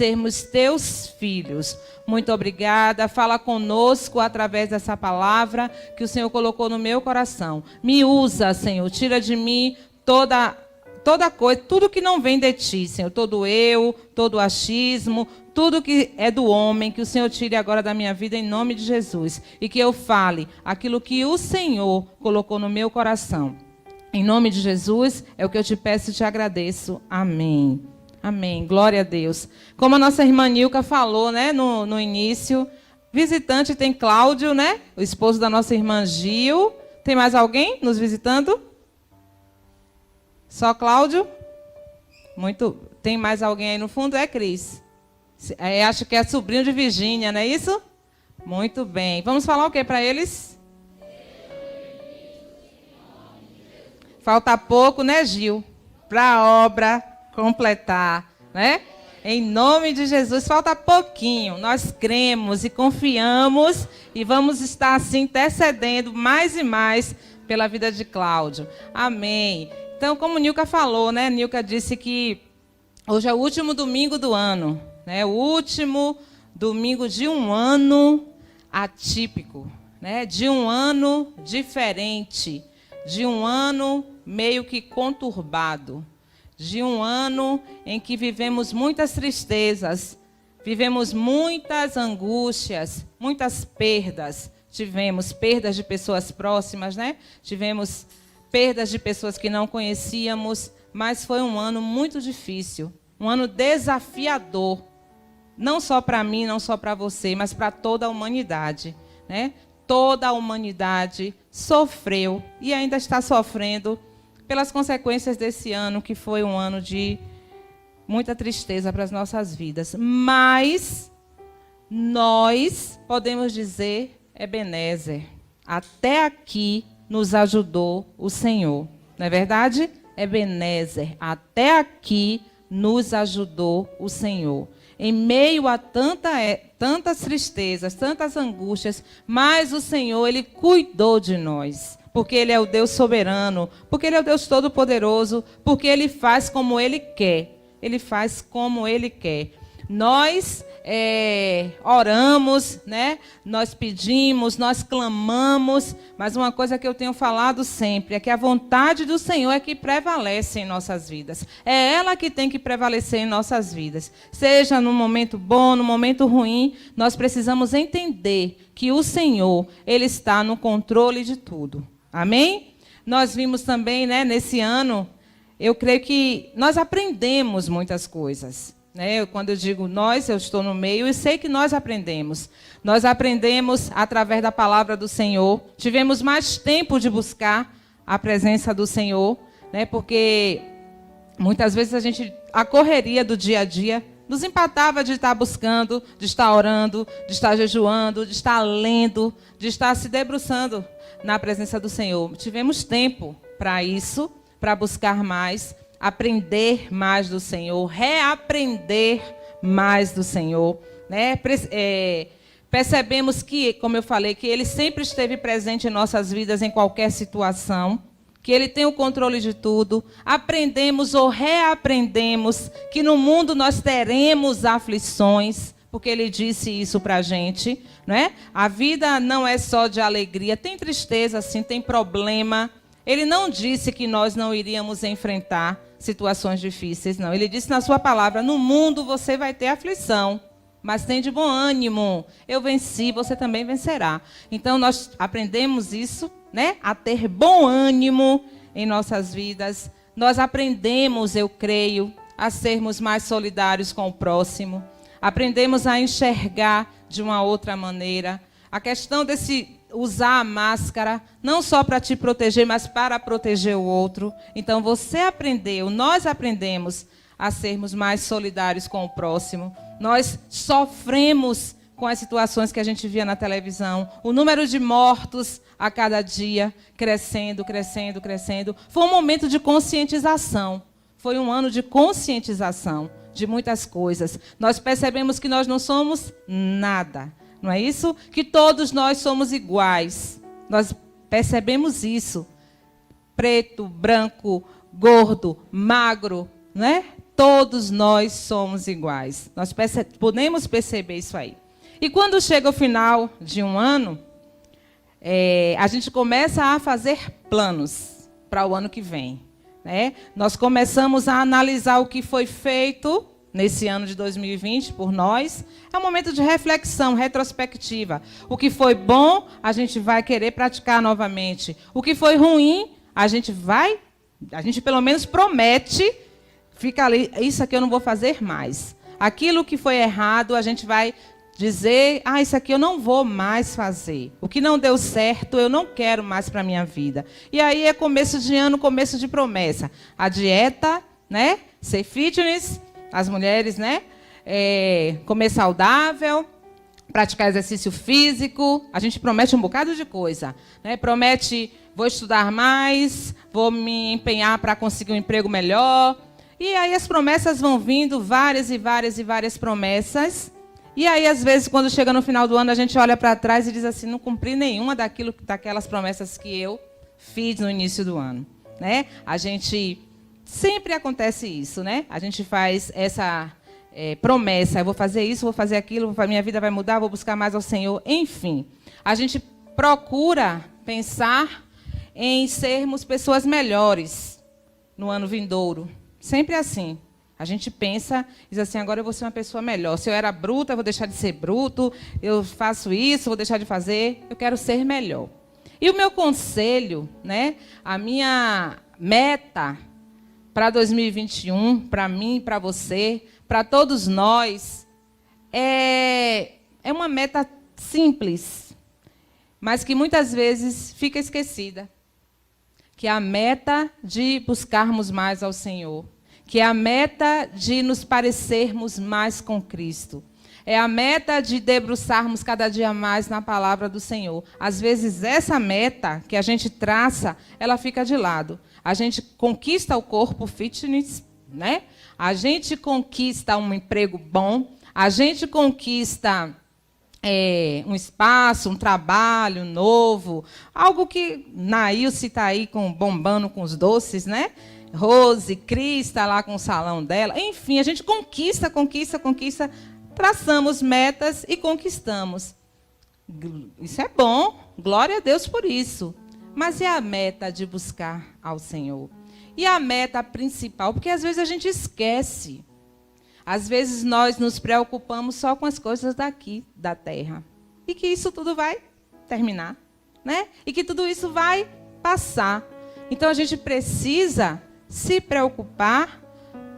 sermos teus filhos. Muito obrigada. Fala conosco através dessa palavra que o Senhor colocou no meu coração. Me usa, Senhor. Tira de mim toda coisa, tudo que não vem de ti, Senhor. Todo eu, todo achismo, tudo que é do homem, que o Senhor tire agora da minha vida em nome de Jesus. E que eu fale aquilo que o Senhor colocou no meu coração. Em nome de Jesus, é o que eu te peço e te agradeço. Amém. Amém. Glória a Deus. Como a nossa irmã Nilka falou, né, no início, visitante tem Cláudio, né? O esposo da nossa irmã Gil. Tem mais alguém nos visitando? Só Cláudio? Tem mais alguém aí no fundo? É Cris. Acho que é sobrinho de Virgínia, não é isso? Muito bem. Vamos falar o que para eles? Falta pouco, né, Gil? Para a obra completar, né? Em nome de Jesus, falta pouquinho. Nós cremos e confiamos e vamos estar assim intercedendo mais e mais pela vida de Cláudio. Amém. Então, como Nilka falou, né? Nilka disse que hoje é o último domingo do ano, né? O último domingo de um ano atípico, né? De um ano diferente, de um ano meio que conturbado, de um ano em que vivemos muitas tristezas, vivemos muitas angústias, muitas perdas. Tivemos perdas de pessoas próximas, né? Tivemos perdas de pessoas que não conhecíamos, mas foi um ano muito difícil, um ano desafiador, não só para mim, não só para você, mas para toda a humanidade, né? Toda a humanidade sofreu e ainda está sofrendo pelas consequências desse ano, que foi um ano de muita tristeza para as nossas vidas. Mas nós podemos dizer, Ebenezer, até aqui nos ajudou o Senhor. Não é verdade? Ebenezer, até aqui nos ajudou o Senhor. Em meio a tantas tristezas, tantas angústias, mas o Senhor, Ele cuidou de nós. Porque Ele é o Deus soberano, porque Ele é o Deus todo-poderoso, porque Ele faz como Ele quer. Ele faz como Ele quer. Nós oramos, né? Nós pedimos, nós clamamos, mas uma coisa que eu tenho falado sempre é que a vontade do Senhor é que prevalece em nossas vidas. É ela que tem que prevalecer em nossas vidas. Seja no momento bom, no momento ruim, nós precisamos entender que o Senhor, Ele está no controle de tudo. Amém? Nós vimos também, né, nesse ano, eu creio que nós aprendemos muitas coisas. Quando eu digo nós, eu estou no meio e sei que nós aprendemos. Nós aprendemos através da palavra do Senhor. Tivemos mais tempo de buscar a presença do Senhor, né? Porque muitas vezes a correria do dia a dia nos empatava de estar buscando, de estar orando, de estar jejuando, de estar lendo, de estar se debruçando na presença do Senhor. Tivemos tempo para isso, para buscar mais, aprender mais do Senhor, reaprender mais do Senhor, né? Percebemos que, como eu falei, que Ele sempre esteve presente em nossas vidas em qualquer situação, que Ele tem o controle de tudo. Aprendemos ou reaprendemos que no mundo nós teremos aflições, porque Ele disse isso para a gente, não é? A vida não é só de alegria, tem tristeza, sim, tem problema. Ele não disse que nós não iríamos enfrentar situações difíceis, não. Ele disse na sua palavra, no mundo você vai ter aflição, mas tem de bom ânimo. Eu venci, você também vencerá. Então, nós aprendemos isso, né? A ter bom ânimo em nossas vidas. Nós aprendemos, eu creio, a sermos mais solidários com o próximo. Aprendemos a enxergar de uma outra maneira. A questão desse usar a máscara, não só para te proteger, mas para proteger o outro. Então, você aprendeu, nós aprendemos a sermos mais solidários com o próximo. Nós sofremos com as situações que a gente via na televisão. O número de mortos a cada dia crescendo, crescendo, crescendo. Foi um momento de conscientização. Foi um ano de conscientização de muitas coisas. Nós percebemos que nós não somos nada. Não é isso? Que todos nós somos iguais. Nós percebemos isso. Preto, branco, gordo, magro, né? todos nós somos iguais. Nós podemos perceber isso aí. E quando chega o final de um ano, a gente começa a fazer planos para o ano que vem, né? Nós começamos a analisar o que foi feito nesse ano de 2020 por nós. É um momento de reflexão, retrospectiva. O que foi bom, a gente vai querer praticar novamente. O que foi ruim, a gente pelo menos promete, fica ali, isso aqui eu não vou fazer mais. Aquilo que foi errado, a gente vai dizer, isso aqui eu não vou mais fazer. O que não deu certo, eu não quero mais para a minha vida. E aí é começo de ano, começo de promessa. A dieta, né? Ser fitness, as mulheres, né? Comer saudável, praticar exercício físico. A gente promete um bocado de coisa, né? Promete, vou estudar mais, vou me empenhar para conseguir um emprego melhor. E aí as promessas vão vindo, várias e várias e várias promessas. E aí, às vezes, quando chega no final do ano, a gente olha para trás e diz assim, não cumpri nenhuma daquelas promessas que eu fiz no início do ano, né? Sempre acontece isso, né? A gente faz essa promessa, eu vou fazer isso, vou fazer aquilo, minha vida vai mudar, vou buscar mais ao Senhor, enfim. A gente procura pensar em sermos pessoas melhores no ano vindouro. Sempre assim. A gente pensa, diz assim, agora eu vou ser uma pessoa melhor. Se eu era bruta, eu vou deixar de ser bruto. Eu faço isso, vou deixar de fazer. Eu quero ser melhor. E o meu conselho, né, a minha meta para 2021, para mim, para você, para todos nós, é uma meta simples, mas que muitas vezes fica esquecida. Que é a meta de buscarmos mais ao Senhor. Que é a meta de nos parecermos mais com Cristo. É a meta de debruçarmos cada dia mais na palavra do Senhor. Às vezes, essa meta que a gente traça, ela fica de lado. A gente conquista o corpo fitness, né? A gente conquista um emprego bom. A gente conquista um espaço, um trabalho novo. Algo que Nailce está aí bombando com os doces, né? Rose, Cris está lá com o salão dela. Enfim, a gente conquista, traçamos metas e conquistamos. Isso é bom, glória a Deus por isso. Mas e a meta de buscar ao Senhor? E a meta principal? Porque às vezes a gente esquece. Às vezes nós nos preocupamos só com as coisas daqui, da terra. E que isso tudo vai terminar, né? E que tudo isso vai passar. Então a gente precisa se preocupar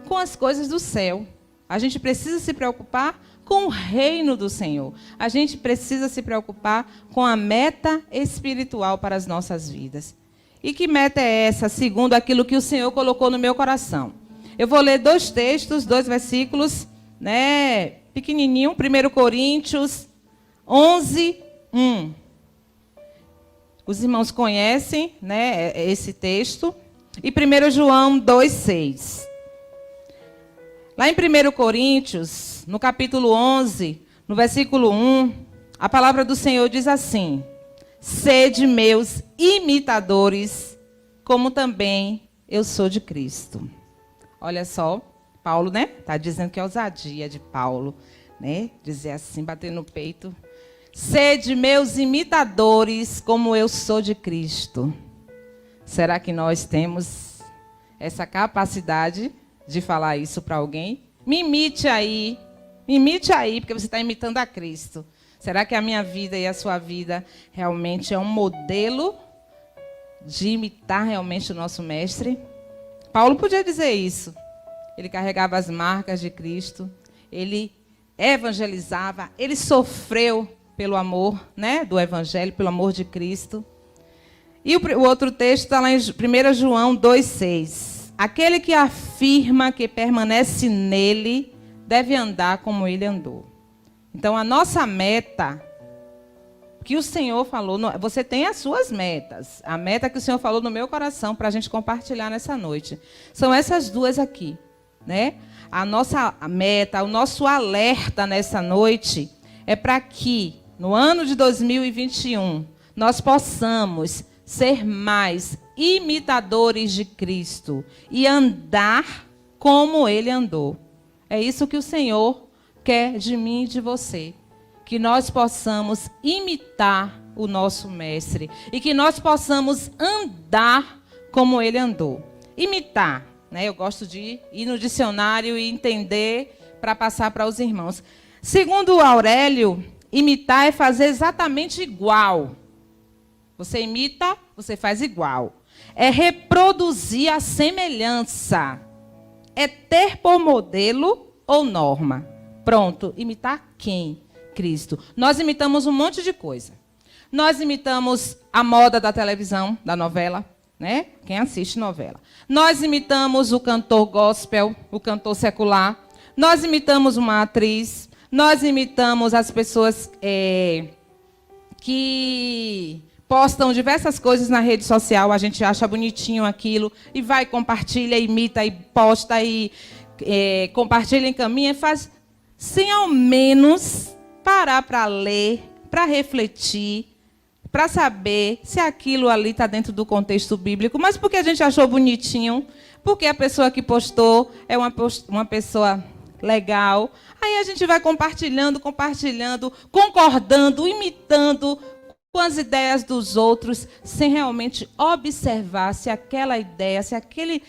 com as coisas do céu. A gente precisa se preocupar com o reino do Senhor. A gente precisa se preocupar com a meta espiritual para as nossas vidas. E que meta é essa, segundo aquilo que o Senhor colocou no meu coração? Eu vou ler 2 textos, 2 versículos, né, pequenininho, 1 Coríntios 11, 1. Os irmãos conhecem, né, esse texto. E 1 João 2,6. Lá em 1 Coríntios, no capítulo 11, no versículo 1, a palavra do Senhor diz assim: sede meus imitadores, como também eu sou de Cristo. Olha só, Paulo, né? Está dizendo que é ousadia de Paulo, né? Dizer assim, bater no peito. Sede meus imitadores, como eu sou de Cristo. Será que nós temos essa capacidade de falar isso para alguém? Me imite aí, porque você está imitando a Cristo. Será que a minha vida e a sua vida realmente é um modelo de imitar realmente o nosso Mestre? Paulo podia dizer isso. Ele carregava as marcas de Cristo, ele evangelizava, ele sofreu pelo amor, né, do Evangelho, pelo amor de Cristo. E o outro texto está lá em 1 João 2,6. Aquele que afirma que permanece nele deve andar como ele andou. Então, a nossa meta, que o Senhor falou, você tem as suas metas. A meta que o Senhor falou no meu coração para a gente compartilhar nessa noite. São essas 2 aqui, né? A nossa meta, o nosso alerta nessa noite é para que, no ano de 2021, nós possamos ser mais imitadores de Cristo e andar como ele andou. É isso que o Senhor quer de mim e de você. Que nós possamos imitar o nosso mestre e que nós possamos andar como ele andou. Imitar, né? Eu gosto de ir no dicionário e entender para passar para os irmãos. Segundo Aurélio, imitar é fazer exatamente igual. Você imita, você faz igual. É reproduzir a semelhança. É ter por modelo ou norma. Pronto, imitar quem? Cristo. Nós imitamos um monte de coisa. Nós imitamos a moda da televisão, da novela, né? Quem assiste novela. Nós imitamos o cantor gospel, o cantor secular. Nós imitamos uma atriz. Nós imitamos as pessoas que postam diversas coisas na rede social. A gente acha bonitinho aquilo e vai, compartilha, imita e posta e compartilha, encaminha e faz sem ao menos parar para ler, para refletir, para saber se aquilo ali está dentro do contexto bíblico. Mas porque a gente achou bonitinho, porque a pessoa que postou é uma pessoa legal. Aí a gente vai compartilhando, concordando, imitando com as ideias dos outros, sem realmente observar se aquela ideia, se aquele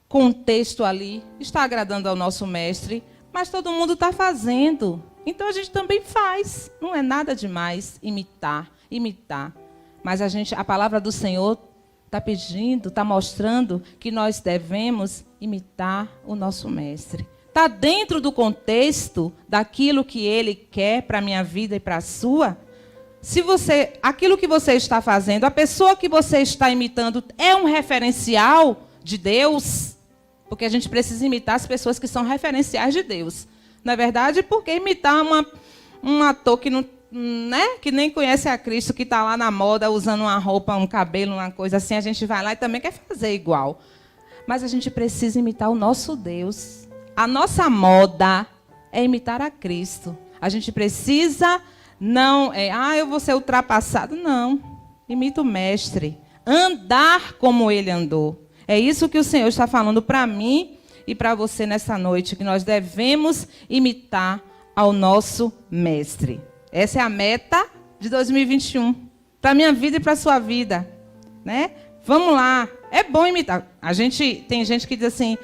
contexto ali está agradando ao nosso mestre. Mas todo mundo está fazendo. Então a gente também faz. Não é nada demais imitar. Mas a palavra do Senhor está pedindo, está mostrando que nós devemos imitar o nosso mestre. Está dentro do contexto daquilo que ele quer para a minha vida e para a sua. Se aquilo que você está fazendo, a pessoa que você está imitando é um referencial de Deus, porque a gente precisa imitar as pessoas que são referenciais de Deus. Não é verdade? Porque imitar um ator que não, né, que nem conhece a Cristo, que está lá na moda, usando uma roupa, um cabelo, uma coisa assim, a gente vai lá e também quer fazer igual. Mas a gente precisa imitar o nosso Deus. A nossa moda é imitar a Cristo. A gente precisa, não, eu vou ser ultrapassado. Não, imita o mestre. Andar como ele andou. É isso que o Senhor está falando para mim e para você nessa noite, que nós devemos imitar ao nosso mestre. Essa é a meta de 2021, para a minha vida e para a sua vida, né? Vamos lá, é bom imitar. Tem gente que diz assim,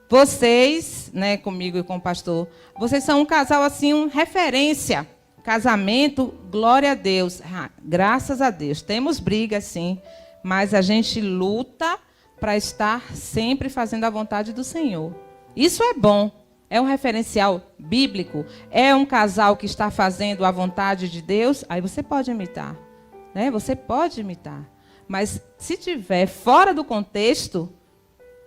vocês, né, comigo e com o pastor, vocês são um casal assim, referência. Casamento, glória a Deus, graças a Deus. Temos brigas, sim, mas a gente luta para estar sempre fazendo a vontade do Senhor. Isso é bom. É um referencial bíblico. É um casal que está fazendo a vontade de Deus. Aí você pode imitar. Né? Você pode imitar. Mas se estiver fora do contexto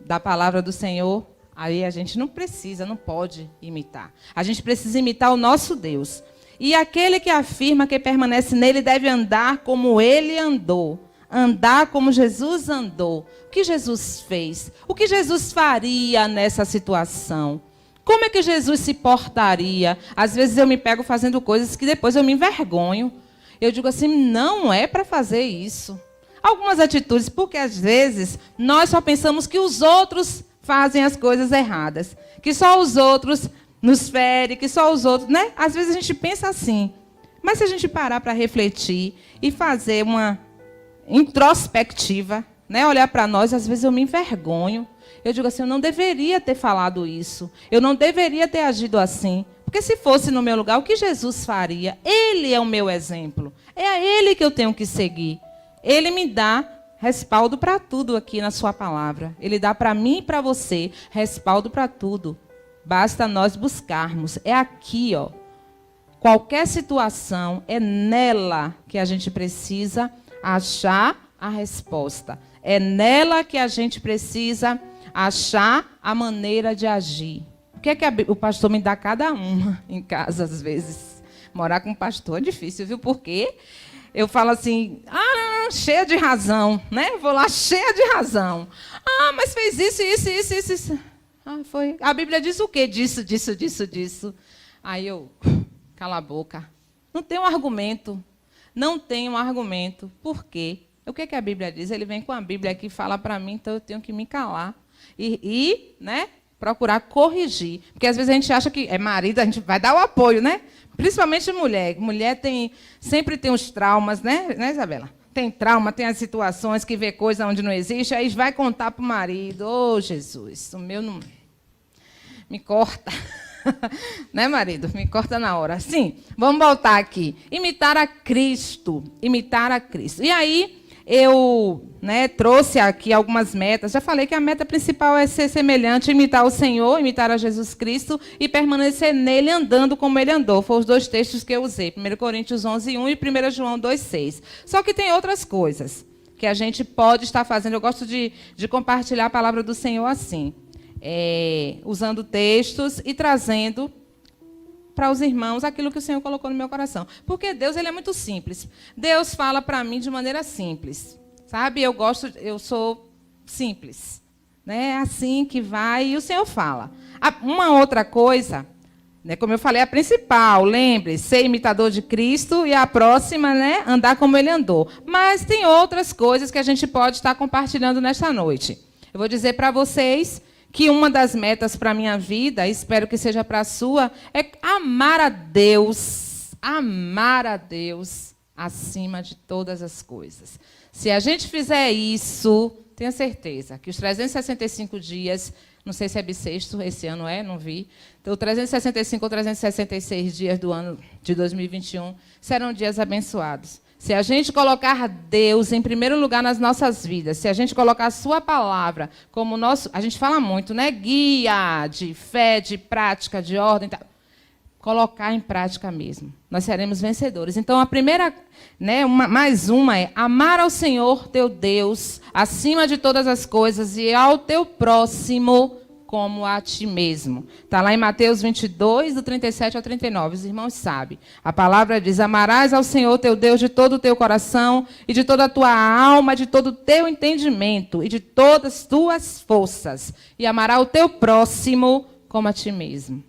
da palavra do Senhor, aí a gente não precisa, não pode imitar. A gente precisa imitar o nosso Deus. E aquele que afirma que permanece nele deve andar como ele andou. Andar como Jesus andou. O que Jesus fez? O que Jesus faria nessa situação? Como é que Jesus se portaria? Às vezes eu me pego fazendo coisas que depois eu me envergonho. Eu digo assim, não é para fazer isso. Algumas atitudes, porque às vezes nós só pensamos que os outros fazem as coisas erradas. Que só os outros nos ferem, que só os outros, né? Às vezes a gente pensa assim. Mas se a gente parar para refletir e fazer uma introspectiva, né? Olhar para nós, às vezes eu me envergonho. Eu digo assim, eu não deveria ter falado isso. Eu não deveria ter agido assim. Porque se fosse no meu lugar, o que Jesus faria? Ele é o meu exemplo. É a ele que eu tenho que seguir. Ele me dá respaldo para tudo aqui na sua palavra. Ele dá para mim e para você respaldo para tudo. Basta nós buscarmos. É aqui, ó. Qualquer situação, é nela que a gente precisa achar a resposta. É nela que a gente precisa achar a maneira de agir. O que é que o pastor me dá cada uma em casa, às vezes? Morar com um pastor é difícil, viu? Porque eu falo assim, cheia de razão, né? Vou lá cheia de razão. Mas fez isso. Foi. A Bíblia diz o quê? Disso. Aí eu, cala a boca. Não tem um argumento. Por quê? O que é que a Bíblia diz? Ele vem com a Bíblia aqui e fala para mim, então eu tenho que me calar. Né? procurar corrigir. Porque às vezes a gente acha que é marido, a gente vai dar o apoio, né? Principalmente mulher. Mulher sempre tem os traumas, né, Isabela? Tem trauma, tem as situações que vê coisa onde não existe, aí vai contar para o marido. Ô, Jesus, o meu não... Me corta. Né, marido? Me corta na hora. Sim, vamos voltar aqui. Imitar a Cristo. Imitar a Cristo. E aí, eu trouxe aqui algumas metas. Já falei que a meta principal é ser semelhante, imitar o Senhor, imitar a Jesus Cristo e permanecer nele andando como ele andou. Foram os 2 textos que eu usei. 1 Coríntios 11:1 e 1 João 2:6. Só que tem outras coisas que a gente pode estar fazendo. Eu gosto de compartilhar a palavra do Senhor assim. Usando textos e trazendo para os irmãos aquilo que o Senhor colocou no meu coração. Porque Deus, ele é muito simples. Deus fala para mim de maneira simples. Sabe? Eu sou simples. É assim que vai e o Senhor fala. Uma outra coisa, como eu falei, a principal, lembre, ser imitador de Cristo e a próxima, andar como ele andou. Mas tem outras coisas que a gente pode estar compartilhando nesta noite. Eu vou dizer para vocês que uma das metas para a minha vida, espero que seja para a sua, é amar a Deus acima de todas as coisas. Se a gente fizer isso, tenha certeza que os 365 dias, não sei se é bissexto, esse ano não vi, então 365 ou 366 dias do ano de 2021 serão dias abençoados. Se a gente colocar Deus em primeiro lugar nas nossas vidas, se a gente colocar a sua palavra como nosso... A gente fala muito, guia de fé, de prática, de ordem. Tá? Colocar em prática mesmo. Nós seremos vencedores. Então, a primeira, mais uma é amar ao Senhor, teu Deus, acima de todas as coisas, e ao teu próximo como a ti mesmo. Está lá em Mateus 22, do 37 ao 39. Os irmãos sabem. A palavra diz: amarás ao Senhor teu Deus de todo o teu coração e de toda a tua alma, de todo o teu entendimento e de todas as tuas forças. E amará o teu próximo como a ti mesmo.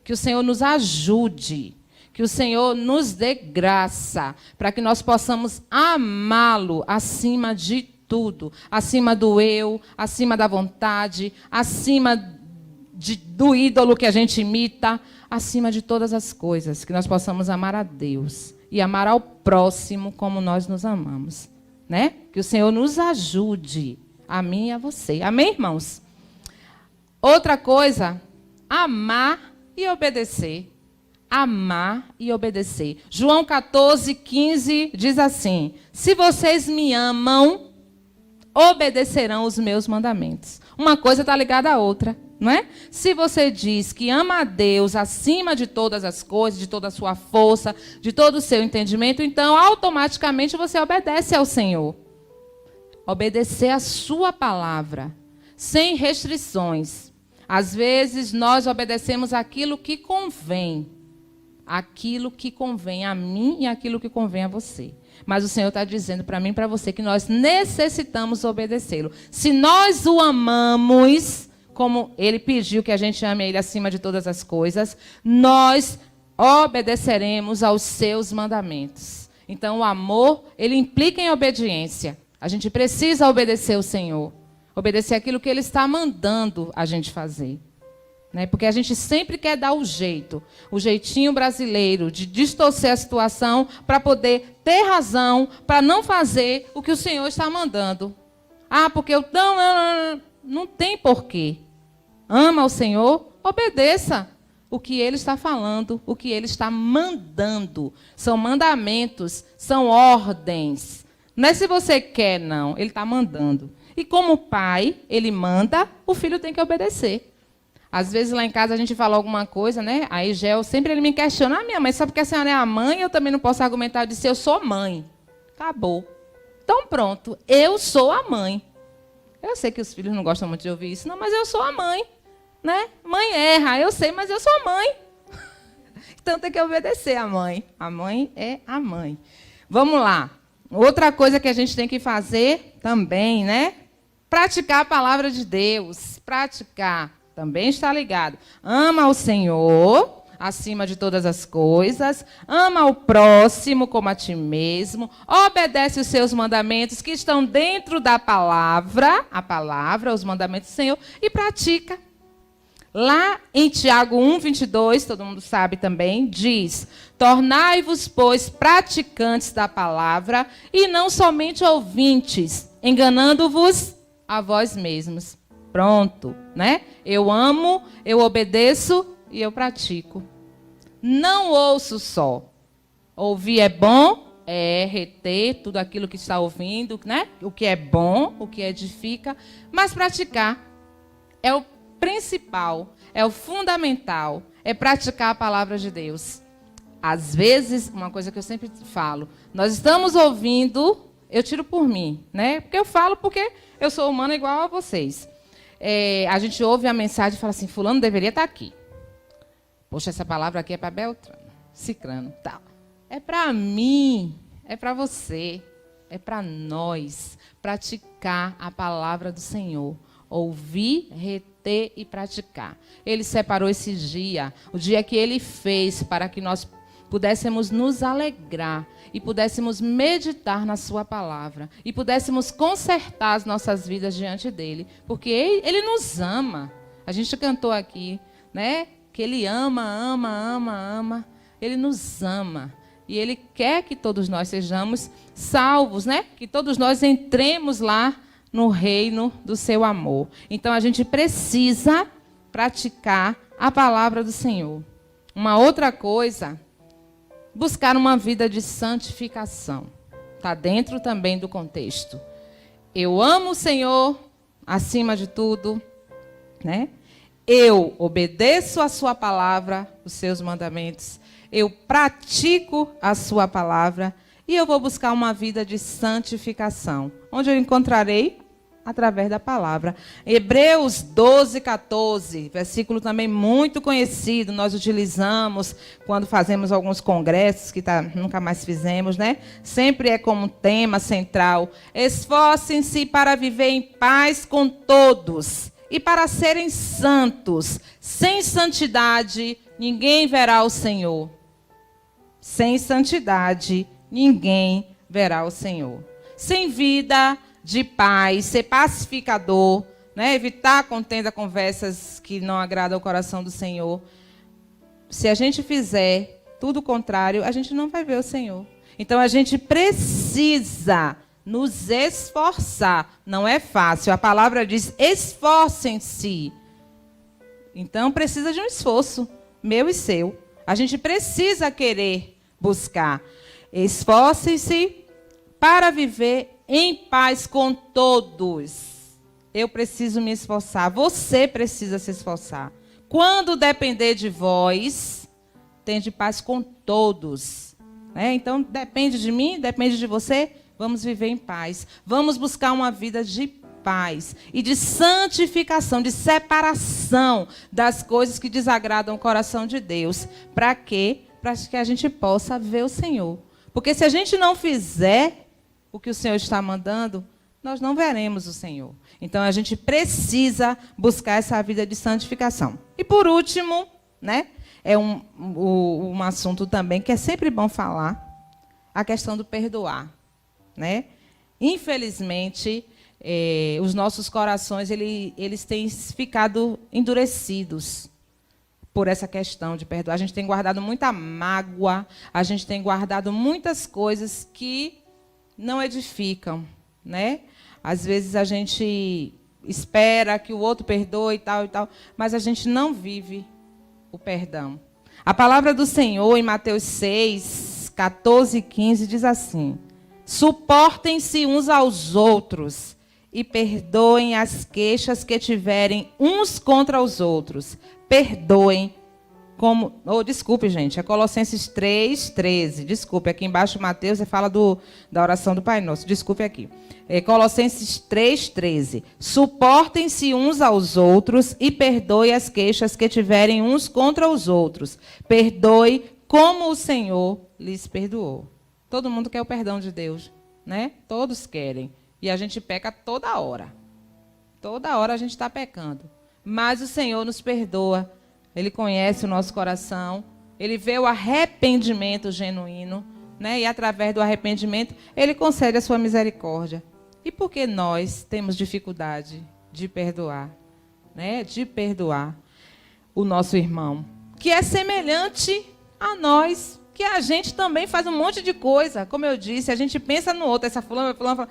Que o Senhor nos ajude. Que o Senhor nos dê graça para que nós possamos amá-lo acima de tudo, acima do eu, acima da vontade, acima do ídolo que a gente imita, acima de todas as coisas, que nós possamos amar a Deus e amar ao próximo como nós nos amamos, Que o Senhor nos ajude, a mim e a você. Amém, irmãos? Outra coisa, amar e obedecer. Amar e obedecer. João 14:15 diz assim: se vocês me amam, obedecerão os meus mandamentos. Uma coisa está ligada à outra, não é? Se você diz que ama a Deus acima de todas as coisas, de toda a sua força, de todo o seu entendimento, então automaticamente você obedece ao Senhor. Obedecer a sua palavra, sem restrições. Às vezes nós obedecemos aquilo que convém. Aquilo que convém a mim e aquilo que convém a você. Mas o Senhor está dizendo para mim e para você que nós necessitamos obedecê-lo. Se nós o amamos, como ele pediu que a gente ame ele acima de todas as coisas, nós obedeceremos aos seus mandamentos. Então, o amor, ele implica em obediência. A gente precisa obedecer o Senhor. Obedecer aquilo que ele está mandando a gente fazer. Porque a gente sempre quer dar o jeitinho brasileiro de distorcer a situação para poder ter razão, para não fazer o que o Senhor está mandando. Porque eu não tem porquê. Ama o Senhor, obedeça o que Ele está falando, o que Ele está mandando. São mandamentos, são ordens. Não é se você quer, não. Ele está mandando. E como pai, Ele manda, o filho tem que obedecer. Às vezes lá em casa a gente fala alguma coisa, Aí Gel sempre ele me questiona: minha mãe, só porque a senhora é a mãe, eu também não posso argumentar de ser eu sou mãe. Acabou. Então pronto, eu sou a mãe. Eu sei que os filhos não gostam muito de ouvir isso, não, mas eu sou a mãe, Mãe erra, eu sei, mas eu sou a mãe. Então tem que obedecer a mãe. A mãe é a mãe. Vamos lá. Outra coisa que a gente tem que fazer também, Praticar a palavra de Deus. Praticar. Também está ligado. Ama o Senhor acima de todas as coisas. Ama o próximo como a ti mesmo. Obedece os seus mandamentos que estão dentro da palavra. A palavra, os mandamentos do Senhor. E pratica. Lá em Tiago 1:22, todo mundo sabe também, diz: tornai-vos, pois, praticantes da palavra e não somente ouvintes, enganando-vos a vós mesmos. Pronto, né? Eu amo, eu obedeço e eu pratico. Não ouço só. Ouvir é bom, é reter tudo aquilo que está ouvindo, né? O que é bom, o que edifica, mas praticar é o principal, é o fundamental, é praticar a palavra de Deus. Às vezes, uma coisa que eu sempre falo, nós estamos ouvindo, eu tiro por mim, né? Porque eu falo porque eu sou humana igual a vocês. A gente ouve a mensagem e fala assim, fulano deveria estar aqui. Poxa, essa palavra aqui é para Beltrano, Cicrano, tal. É para mim, é para você, é para nós praticar a palavra do Senhor. Ouvir, reter e praticar. Ele separou esse dia, o dia que Ele fez para que nós pudéssemos nos alegrar e pudéssemos meditar na sua palavra e pudéssemos consertar as nossas vidas diante dEle, porque Ele nos ama. A gente cantou aqui, né? Que Ele ama, ama, ama, ama. Ele nos ama. E Ele quer que todos nós sejamos salvos, né? Que todos nós entremos lá no reino do seu amor. Então, a gente precisa praticar a palavra do Senhor. Uma outra coisa, buscar uma vida de santificação. Está dentro também do contexto. Eu amo o Senhor acima de tudo, né? Eu obedeço a sua palavra, os seus mandamentos. Eu pratico a sua palavra e eu vou buscar uma vida de santificação. Onde eu encontrarei? Através da palavra. Hebreus 12:14, versículo também muito conhecido, nós utilizamos quando fazemos alguns congressos, que nunca mais fizemos, né? Sempre é como tema central. Esforcem-se para viver em paz com todos e para serem santos. Sem santidade, ninguém verá o Senhor. Sem santidade, ninguém verá o Senhor. Sem vida de paz, ser pacificador, né? Evitar contenda, conversas que não agradam ao coração do Senhor. Se a gente fizer tudo o contrário, a gente não vai ver o Senhor. Então, a gente precisa nos esforçar. Não é fácil. A palavra diz, esforcem-se. Então, precisa de um esforço, meu e seu. A gente precisa querer buscar. Esforcem-se para viver em paz com todos. Eu preciso me esforçar. Você precisa se esforçar. Quando depender de vós, tende paz com todos. Então, depende de mim, depende de você. Vamos viver em paz. Vamos buscar uma vida de paz e de santificação, de separação das coisas que desagradam o coração de Deus. Para quê? Para que a gente possa ver o Senhor. Porque se a gente não fizer o que o Senhor está mandando, nós não veremos o Senhor. Então, a gente precisa buscar essa vida de santificação. E, por último, né, é um assunto também que é sempre bom falar, a questão do perdoar. Né? Infelizmente, os nossos corações eles têm ficado endurecidos por essa questão de perdoar. A gente tem guardado muita mágoa, a gente tem guardado muitas coisas que não edificam, né? Às vezes a gente espera que o outro perdoe e tal, mas a gente não vive o perdão. A palavra do Senhor em Mateus 6:14 e 15 diz assim: suportem-se uns aos outros e perdoem as queixas que tiverem uns contra os outros. Perdoem como... desculpe, gente, é Colossenses 3:13. Desculpe, aqui embaixo Mateus fala da oração do Pai Nosso. Desculpe aqui. Colossenses 3:13. Suportem-se uns aos outros e perdoem as queixas que tiverem uns contra os outros. Perdoe como o Senhor lhes perdoou. Todo mundo quer o perdão de Deus, né? Todos querem. E a gente peca toda hora. Toda hora a gente está pecando. Mas o Senhor nos perdoa. Ele conhece o nosso coração. Ele vê o arrependimento genuíno, né? E através do arrependimento, Ele concede a sua misericórdia. E por que nós temos dificuldade de perdoar? Né? De perdoar. o nosso irmão, que é semelhante a nós, que a gente também faz um monte de coisa. Como eu disse, a gente pensa no outro, essa fulana fala,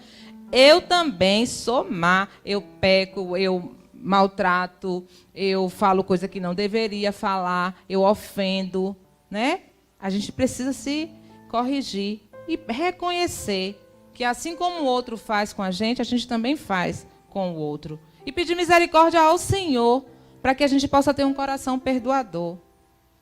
eu também sou má, eu peco, eu maltrato, eu falo coisa que não deveria falar, eu ofendo, né? A gente precisa se corrigir e reconhecer que assim como o outro faz com a gente também faz com o outro. E pedir misericórdia ao Senhor, para que a gente possa ter um coração perdoador,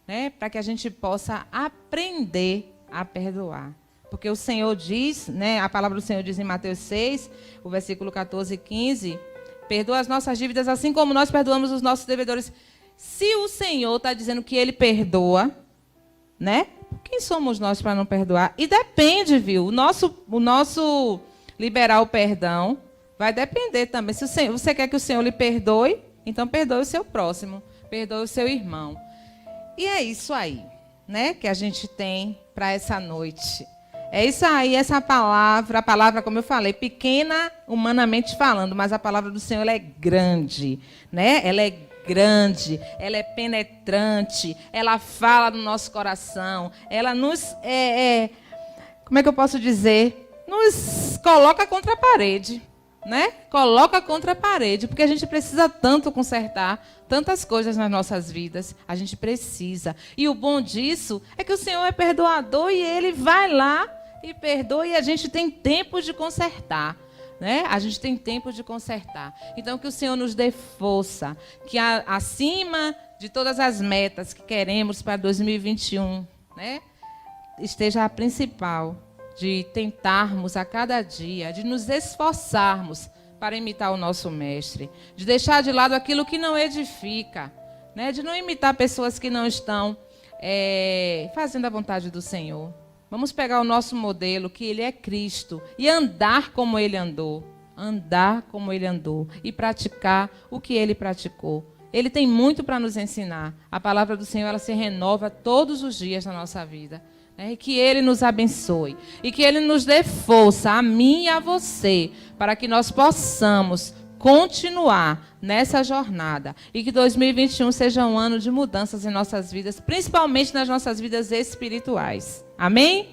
né? Para que a gente possa aprender a perdoar. Porque o Senhor diz, né? A palavra do Senhor diz em Mateus 6, o versículo 14 e 15, perdoa as nossas dívidas assim como nós perdoamos os nossos devedores. Se o Senhor está dizendo que Ele perdoa, né? Quem somos nós para não perdoar? E depende, viu? O nosso liberar o perdão vai depender também. Se você quer que o Senhor lhe perdoe, então perdoe o seu próximo, perdoe o seu irmão. E é isso aí, né? Que a gente tem para essa noite. É isso aí, essa palavra, a palavra, como eu falei, pequena humanamente falando, mas a palavra do Senhor ela é grande, né? Ela é grande, ela é penetrante, ela fala no nosso coração, ela nos, como é que eu posso dizer? Nos coloca contra a parede, né? Coloca contra a parede, porque a gente precisa tanto consertar tantas coisas nas nossas vidas, a gente precisa. E o bom disso é que o Senhor é perdoador e Ele vai lá e perdoa e a gente tem tempo de consertar. Né? A gente tem tempo de consertar. Então, que o Senhor nos dê força, que acima de todas as metas que queremos para 2021, né, esteja a principal, de tentarmos a cada dia, de nos esforçarmos para imitar o nosso Mestre, de deixar de lado aquilo que não edifica, né, de não imitar pessoas que não estão fazendo a vontade do Senhor. Vamos pegar o nosso modelo, que Ele é Cristo, e andar como Ele andou. Andar como Ele andou. E praticar o que Ele praticou. Ele tem muito para nos ensinar. A palavra do Senhor ela se renova todos os dias na nossa vida. Né? E que Ele nos abençoe. E que Ele nos dê força, a mim e a você, para que nós possamos continuar nessa jornada. E que 2021 seja um ano de mudanças em nossas vidas, principalmente nas nossas vidas espirituais. Amém?